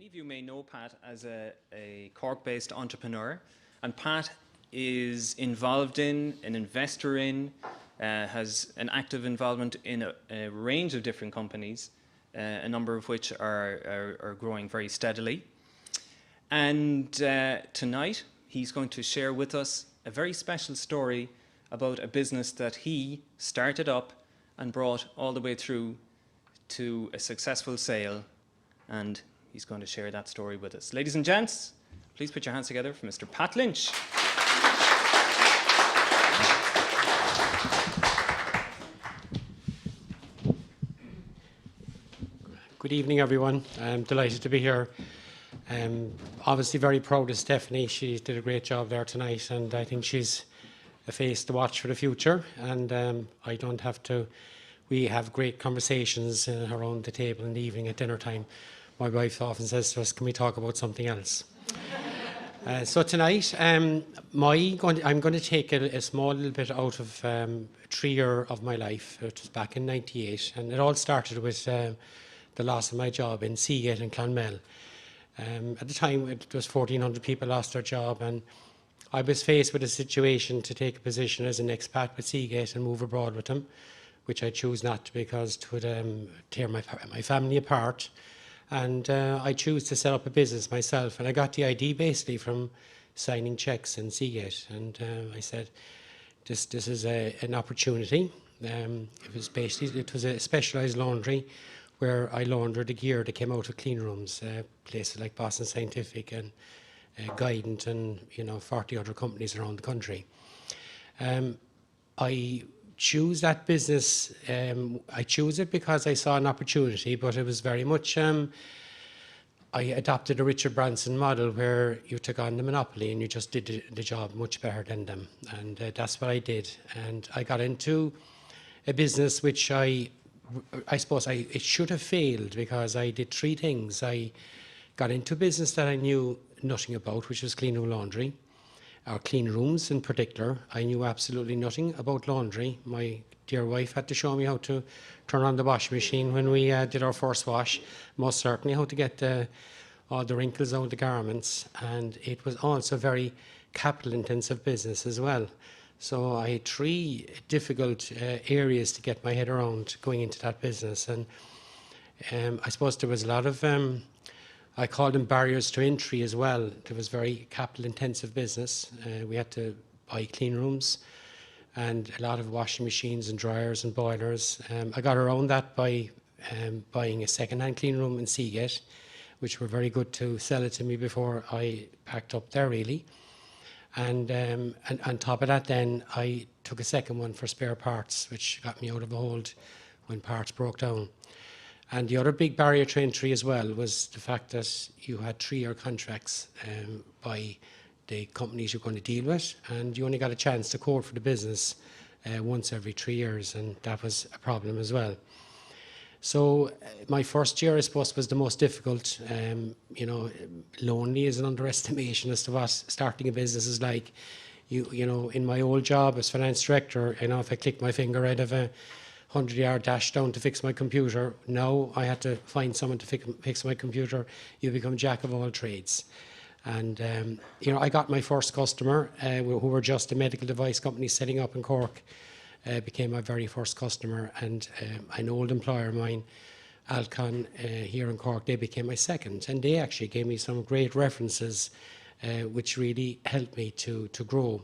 Many of you may know Pat as a Cork-based entrepreneur, and Pat is involved in, an investor in, has an active involvement in a range of different companies, a number of which are growing very steadily. And tonight he's going to share with us a very special story about a business that he started up and brought all the way through to a successful sale, and he's going to share that story with us. Ladies and gents, please put your hands together for Mr. Pat Lynch. Good evening, everyone. I'm delighted to be here. Obviously very proud of Stephanie. She did a great job there tonight, and I think she's a face to watch for the future. And I don't have to. We have great conversations around the table in the evening at dinner time. My wife often says to us, "Can we talk about something else?" So tonight, I'm going to take a small little bit out of 3 years of my life. It was back in '98, and it all started with the loss of my job in Seagate in Clonmel. At the time, it was 1,400 people lost their job, and I was faced with a situation to take a position as an expat with Seagate and move abroad with them, which I chose not to because it would tear my family apart. And I chose to set up a business myself, and I got the idea basically from signing checks in Seagate. And I said, this is an opportunity. It was a specialised laundry where I laundered the gear that came out of clean rooms, places like Boston Scientific and Guidant and 40 other companies around the country. I choose that business. I choose it because I saw an opportunity, but it was very much. I adopted a Richard Branson model where you took on the monopoly and you just did the job much better than them, and that's what I did. And I got into a business which I suppose it should have failed because I did three things. I got into a business that I knew nothing about, which was clean room laundry. Our clean rooms in particular, I knew absolutely nothing about laundry. My dear wife had to show me how to turn on the washing machine when we did our first wash, most certainly how to get all the wrinkles out of the garments, and it was also a very capital intensive business as well. So I had three difficult areas to get my head around going into that business, and I suppose there was a lot of I call them barriers to entry as well. It was very capital intensive business. We had to buy clean rooms and a lot of washing machines and dryers and boilers. I got around that by buying a second-hand clean room in Seagate, which were very good to sell it to me before I packed up there really. And on top of that then, I took a second one for spare parts, which got me out of a hold when parts broke down. And the other big barrier to entry as well was the fact that you had 3-year contracts by the companies you're going to deal with, and you only got a chance to quote for the business once every 3 years, and that was a problem as well. So my first year, I suppose, was the most difficult. Lonely is an underestimation as to what starting a business is like. In my old job as finance director, if I clicked my finger, I'd have a 100-yard dash down to fix my computer. Now I had to find someone to fix my computer. You become jack of all trades. And, I got my first customer, who were just a medical device company setting up in Cork, became my very first customer. And an old employer of mine, Alcon, here in Cork, they became my second. And they actually gave me some great references, which really helped me to grow.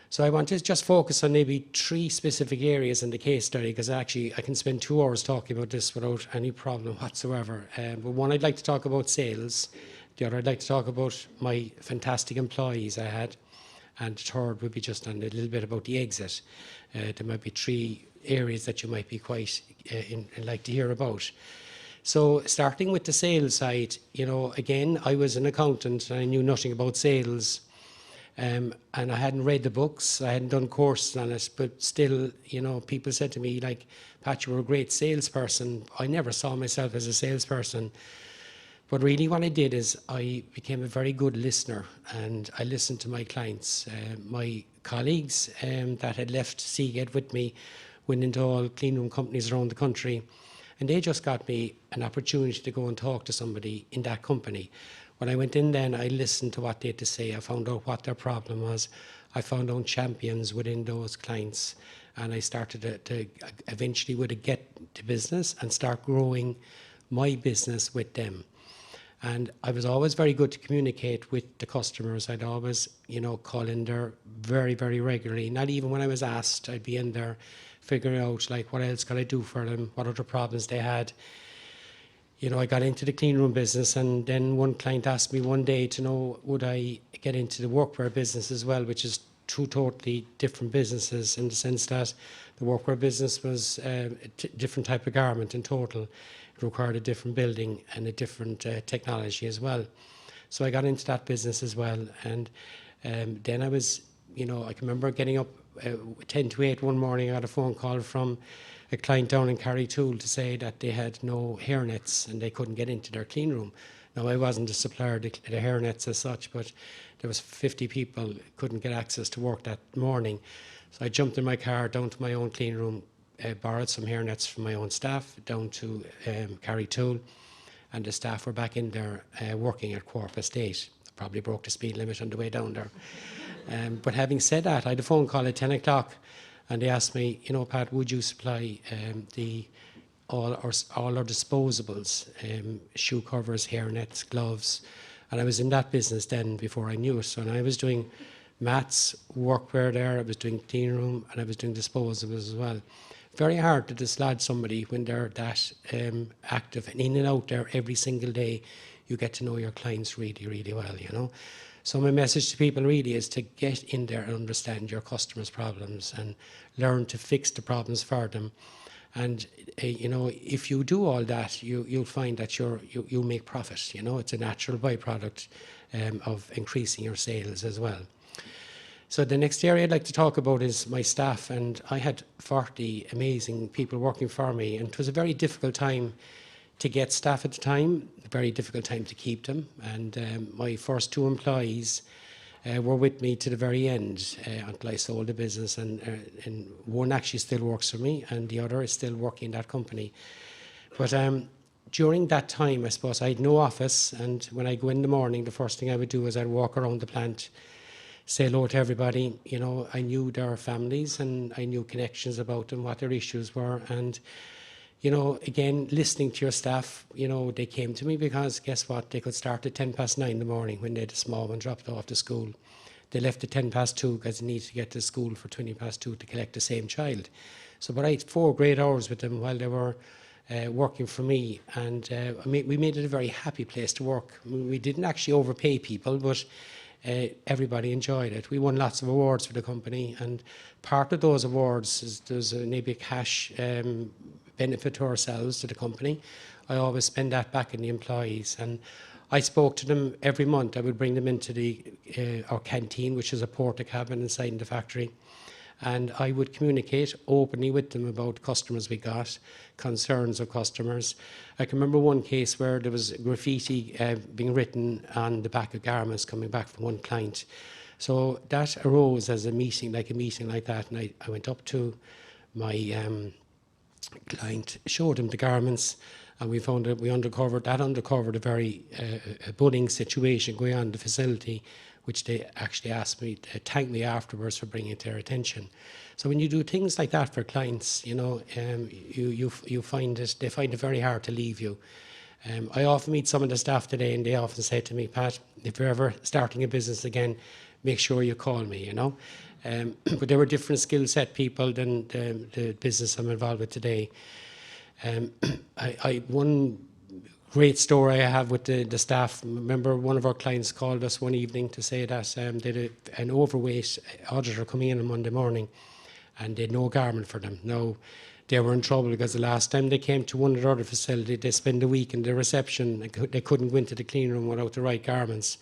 So I want to just focus on maybe 3 specific areas in the case study, because actually I can spend 2 hours talking about this without any problem whatsoever. But one, I'd like to talk about sales. The other, I'd like to talk about my fantastic employees I had. And the third would be just on a little bit about the exit. There might be 3 areas that you might be quite like to hear about. So starting with the sales side, again, I was an accountant and I knew nothing about sales. And I hadn't read the books, I hadn't done courses on it, but still, people said to me, like, "Pat, you were a great salesperson." I never saw myself as a salesperson. But really what I did is I became a very good listener, and I listened to my clients. My colleagues that had left Seagate with me went into all clean room companies around the country, And they just got me an opportunity to go and talk to somebody in that company. When I went in then, I listened to what they had to say. I found out what their problem was. I found out champions within those clients. And I started to eventually would get to business and start growing my business with them. And I was always very good to communicate with the customers. I'd always, call in there very, very regularly. Not even when I was asked, I'd be in there figuring out, like, what else could I do for them, what other problems they had. I got into the clean room business, and then one client asked me one day to know, would I get into the workwear business as well, which is two totally different businesses, in the sense that the workwear business was a different type of garment in total. It required a different building and a different technology as well. So I got into that business as well. And then I was, I can remember getting up 10 to 8 one morning. I got a phone call from a client down in Carrytool to say that they had no hairnets and they couldn't get into their clean room. Now, I wasn't a supplier to the hairnets as such, but there was 50 people who couldn't get access to work that morning. So I jumped in my car down to my own clean room, borrowed some hairnets from my own staff down to Carrytool, and the staff were back in there working at 8:15. Probably broke the speed limit on the way down there. But having said that, I had a phone call at 10 o'clock, and they asked me, Pat, would you supply all our disposables, shoe covers, hairnets, gloves? And I was in that business then before I knew it. So I was doing mats, workwear there, I was doing clean room, and I was doing disposables as well. Very hard to dislodge somebody when they're that active and in and out there every single day. You get to know your clients really, really well, So my message to people really is to get in there and understand your customers' problems and learn to fix the problems for them. And, if you do all that, you'll find that you'll make profit. It's a natural byproduct of increasing your sales as well. So the next area I'd like to talk about is my staff. And I had 40 amazing people working for me. And it was a very difficult time to get staff at the time, a very difficult time to keep them. And my first 2 employees were with me to the very end until I sold the business. And one actually still works for me, and the other is still working in that company. But during that time, I suppose I had no office. And when I go in the morning, the first thing I would do is I'd walk around the plant, say hello to everybody. I knew their families and I knew connections about them, what their issues were. And again, listening to your staff, they came to me because guess what? They could start at 9:10 in the morning when they had a small one dropped off to school. They left at 2:10 because they needed to get to school for 2:20 to collect the same child. So, but I had 4 great hours with them while they were working for me. And we made it a very happy place to work. We didn't actually overpay people, but everybody enjoyed it. We won lots of awards for the company. And part of those awards is there's maybe a cash benefit to ourselves, to the company. I always spend that back in the employees. And I spoke to them every month. I would bring them into our canteen, which is a porta cabin inside the factory. And I would communicate openly with them about customers we got, concerns of customers. I can remember one case where there was graffiti being written on the back of garments coming back from one client. So that arose as a meeting like that. And I went up to my client, showed him the garments, and we found that we uncovered a very budding situation going on in the facility, which they actually asked me to thank me afterwards for bringing it to their attention. So when you do things like that for clients, you find it, they find it very hard to leave you. I often meet some of the staff today, and they often say to me, Pat, if you're ever starting a business again, make sure you call me, But there were different skill set people than the business I'm involved with today. One great story I have with the staff. Remember, one of our clients called us one evening to say that they had an overweight auditor coming in on Monday morning, and they had no garment for them. Now, they were in trouble because the last time they came to one of the other facilities, they spent a week in the reception. They couldn't go into the clean room without the right garments.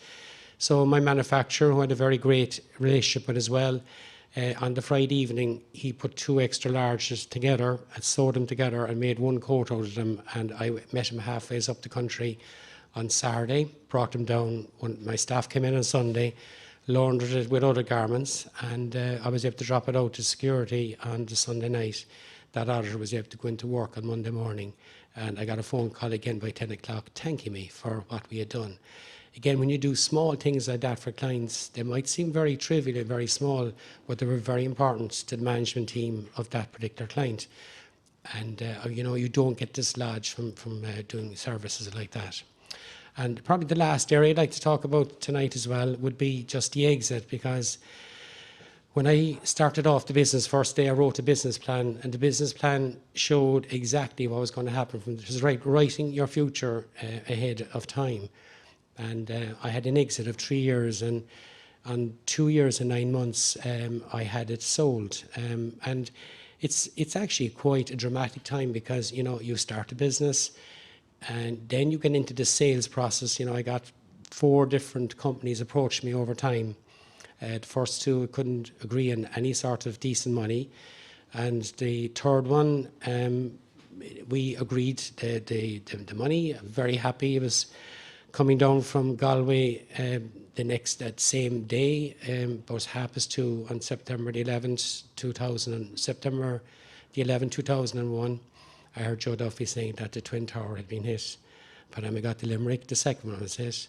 So my manufacturer, who had a very great relationship with as well, on the Friday evening, he put 2 extra larges together and sewed them together and made one coat out of them. And I met him halfway up the country on Saturday, brought them down. When my staff came in on Sunday, laundered it with other garments, and I was able to drop it out to security on the Sunday night. That auditor was able to go into work on Monday morning. And I got a phone call again by 10 o'clock thanking me for what we had done. Again, when you do small things like that for clients, they might seem very trivial and very small, but they were very important to the management team of that particular client. And, you don't get dislodged from doing services like that. And probably the last area I'd like to talk about tonight as well would be just the exit, because when I started off the business, first day I wrote a business plan, and the business plan showed exactly what was going to happen. It was writing your future ahead of time. And I had an exit of 3 years, and on 2 years and 9 months, I had it sold. And it's actually quite a dramatic time, because, you start a business, and then you get into the sales process. I got 4 different companies approach me over time. The first 2 couldn't agree on any sort of decent money, and the third one, we agreed the money. I'm very happy. It was coming down from Galway that same day, about 2:30 on September the 11th, 2001. I heard Joe Duffy saying that the Twin Tower had been hit. By the time I got to Limerick, the second one was hit.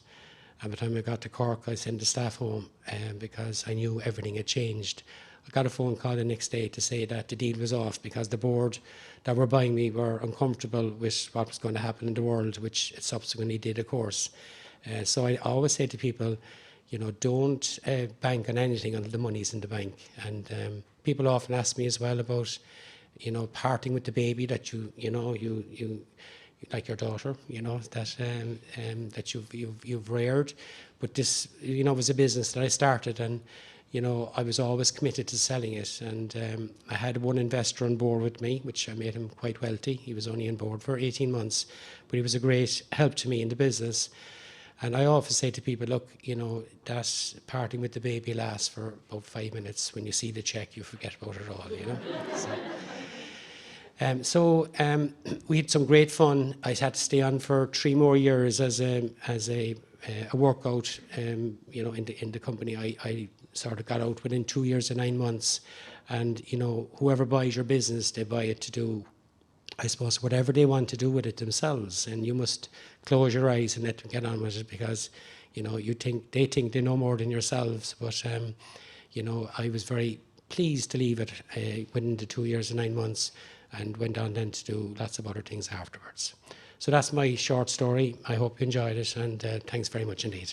And by the time I got to Cork, I sent the staff home because I knew everything had changed. I got a phone call the next day to say that the deal was off because the board that were buying me were uncomfortable with what was going to happen in the world, which it subsequently did, of course. So I always say to people, don't bank on anything until the money's in the bank. And people often ask me as well about, parting with the baby that you like your daughter, that you've reared. But this, was a business that I started, and I was always committed to selling it. And I had one investor on board with me, which I made him quite wealthy. He was only on board for 18 months, but he was a great help to me in the business. And I often say to people, look, that parting with the baby lasts for about 5 minutes. When you see the check, you forget about it all, So, we had some great fun. I had to stay on for 3 more years as a workout, in the company. I sort of got out within 2 years and 9 months. And, whoever buys your business, they buy it to do, I suppose, whatever they want to do with it themselves. And you must close your eyes and let them get on with it, because, they think they know more than yourselves. But, I was very pleased to leave it within the 2 years and 9 months, and went on then to do lots of other things afterwards. So that's my short story. I hope you enjoyed it, and thanks very much indeed.